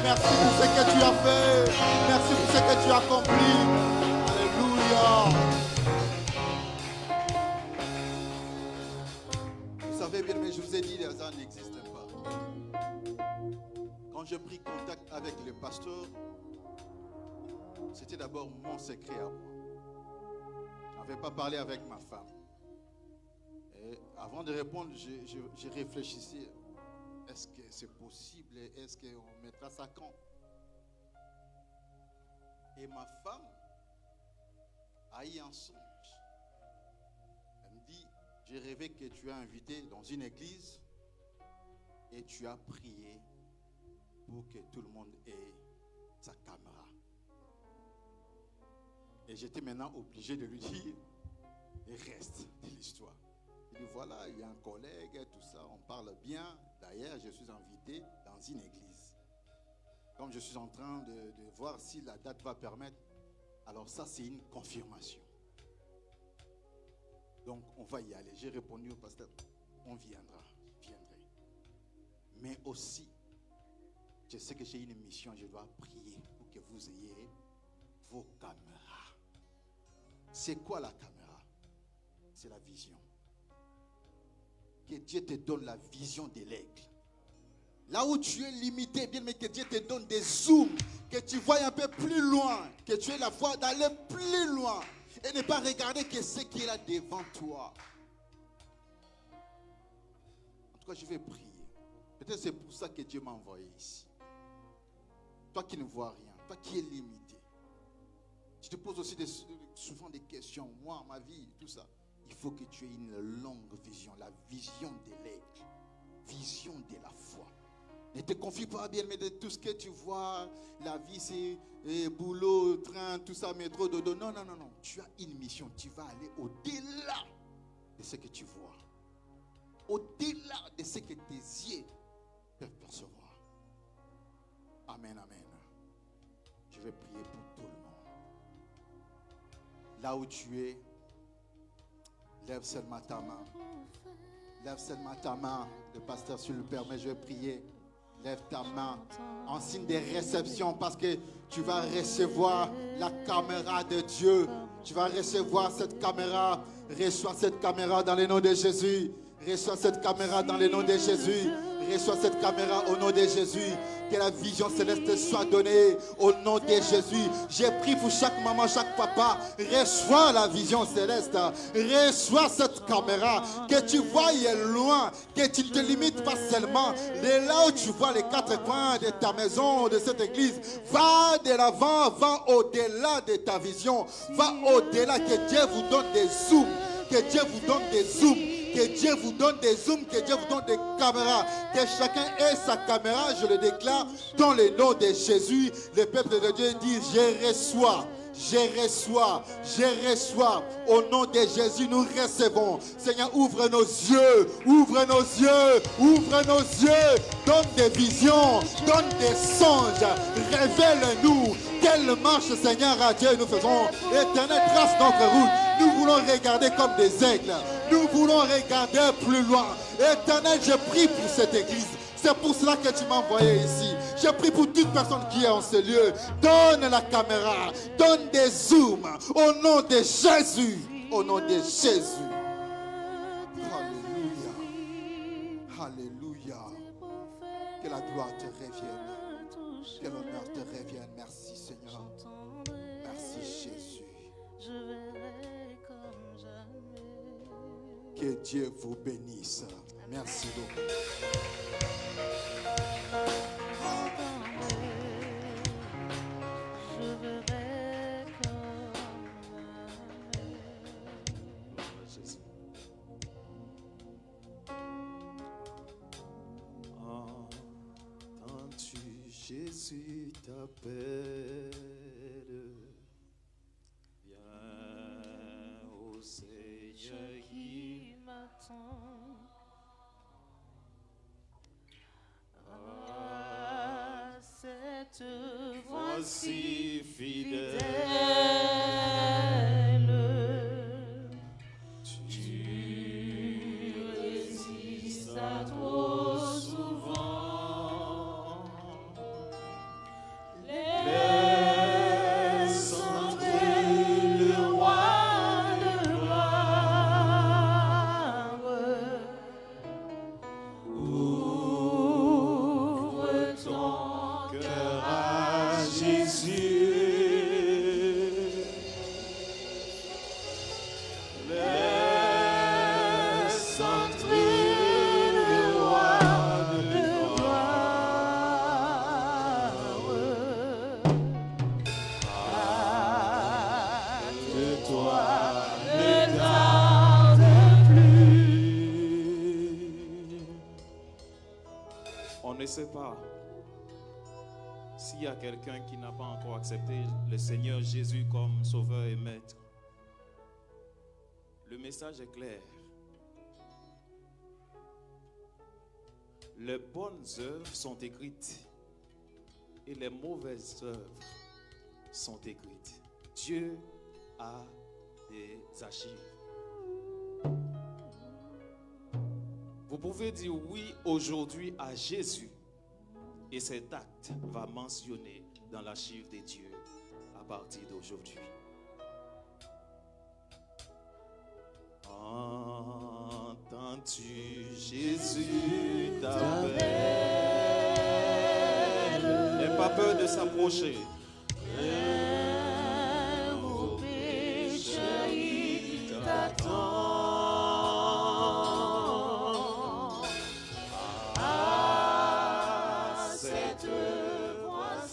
Merci pour ce que tu as fait. Merci pour ce que tu as accompli. Alléluia. Vous savez bien, mais je vous ai dit, les hasards n'existent pas. Quand j'ai pris contact avec le pasteur, c'était d'abord mon secret à moi. Je n'avais pas parlé avec ma femme. Et avant de répondre, j'ai réfléchi. Est-ce que c'est possible? Est-ce qu'on mettra ça quand? Et ma femme a eu un songe. Elle me dit, j'ai rêvé que tu as invité dans une église et tu as prié pour que tout le monde ait sa caméra. Et j'étais maintenant obligé de lui dire le reste de l'histoire. Il dit voilà, il y a un collègue, tout ça, on parle bien. D'ailleurs, je suis invité dans une église. Comme je suis en train de voir si la date va permettre, alors ça c'est une confirmation. Donc on va y aller. J'ai répondu au pasteur, on viendra, je viendrai. Mais aussi, je sais que j'ai une mission, je dois prier pour que vous ayez vos caméras. C'est quoi la caméra? C'est la vision. Que Dieu te donne la vision de l'aigle. Là où tu es limité, bien, mais que Dieu te donne des zooms, que tu vois un peu plus loin, que tu aies la foi d'aller plus loin et ne pas regarder que ce qu'il y a devant toi. En tout cas, je vais prier. Peut-être c'est pour ça que Dieu m'a envoyé ici. Toi qui ne vois rien, toi qui es limité. Je te pose aussi souvent des questions. Moi, ma vie, tout ça. Il faut que tu aies une longue vision. La vision de l'aigle. Vision de la foi. Ne te confie pas bien, mais de tout ce que tu vois. La vie, c'est boulot, train, tout ça, métro, dodo. Non. Tu as une mission. Tu vas aller au-delà de ce que tu vois. Au-delà de ce que tes yeux peuvent percevoir. Amen, amen. Je vais prier pour tout le monde. Là où tu es, lève seulement ta main. Lève seulement ta main. Le pasteur, s'il le permet, je vais prier. Lève ta main en signe de réception parce que tu vas recevoir la caméra de Dieu. Tu vas recevoir cette caméra. Reçois cette caméra dans le nom de Jésus. Reçois cette caméra dans le nom de Jésus. Reçois cette caméra au nom de Jésus. Que la vision céleste soit donnée au nom de Jésus. J'ai prié pour chaque maman, chaque papa. Reçois la vision céleste. Reçois cette caméra. Que tu voyes loin. Que tu ne te limites pas seulement. De là où tu vois les quatre coins de ta maison, de cette église. Va de l'avant, va au-delà de ta vision. Va au-delà. Que Dieu vous donne des zooms. Que Dieu vous donne des zooms. Que Dieu vous donne des zooms, que Dieu vous donne des caméras. Que chacun ait sa caméra, je le déclare, dans le nom de Jésus. Le peuple de Dieu dit, je reçois. Au nom de Jésus, nous recevons. Seigneur, ouvre nos yeux. Donne des visions, donne des songes. Révèle-nous quelle marche, Seigneur, à Dieu nous faisons. Éternel, trace notre route. Nous voulons regarder comme des aigles. Nous voulons regarder plus loin. Éternel, je prie pour cette église. C'est pour cela que tu m'as envoyé ici. Je prie pour toute personne qui est en ce lieu. Donne la caméra. Donne des zooms. Au nom de Jésus. Au nom de Jésus. Alléluia. Alléluia. la gloire te revienne, que l'honneur te revienne. Merci Seigneur. Merci Jésus. Je verrai comme jamais. Que Dieu vous bénisse. Merci beaucoup. Je verrai comme jamais. Jésus. Entends-tu, Jésus t'appelle. Viens au Seigneur Qui m'attend. Ah, cette voix-ci voici fidèle. fidèle. Tu résistes à trop souvent. Laisse entrer le roi de gloire. Ouvre ton cœur à Jésus. Laisse entrer le roi de gloire. Hâte-toi, ne tarde plus. On ne sait pas s'il y a quelqu'un qui n'a pas encore accepté le Seigneur Jésus comme sauveur et maître. Le message est clair. Les bonnes œuvres sont écrites et les mauvaises œuvres sont écrites. Dieu a des archives. Vous pouvez dire oui aujourd'hui à Jésus et cet acte va mentionner dans l'archive de Dieu à partir d'aujourd'hui. Entends-tu, Jésus t'appelle. N'aie pas peur de s'approcher.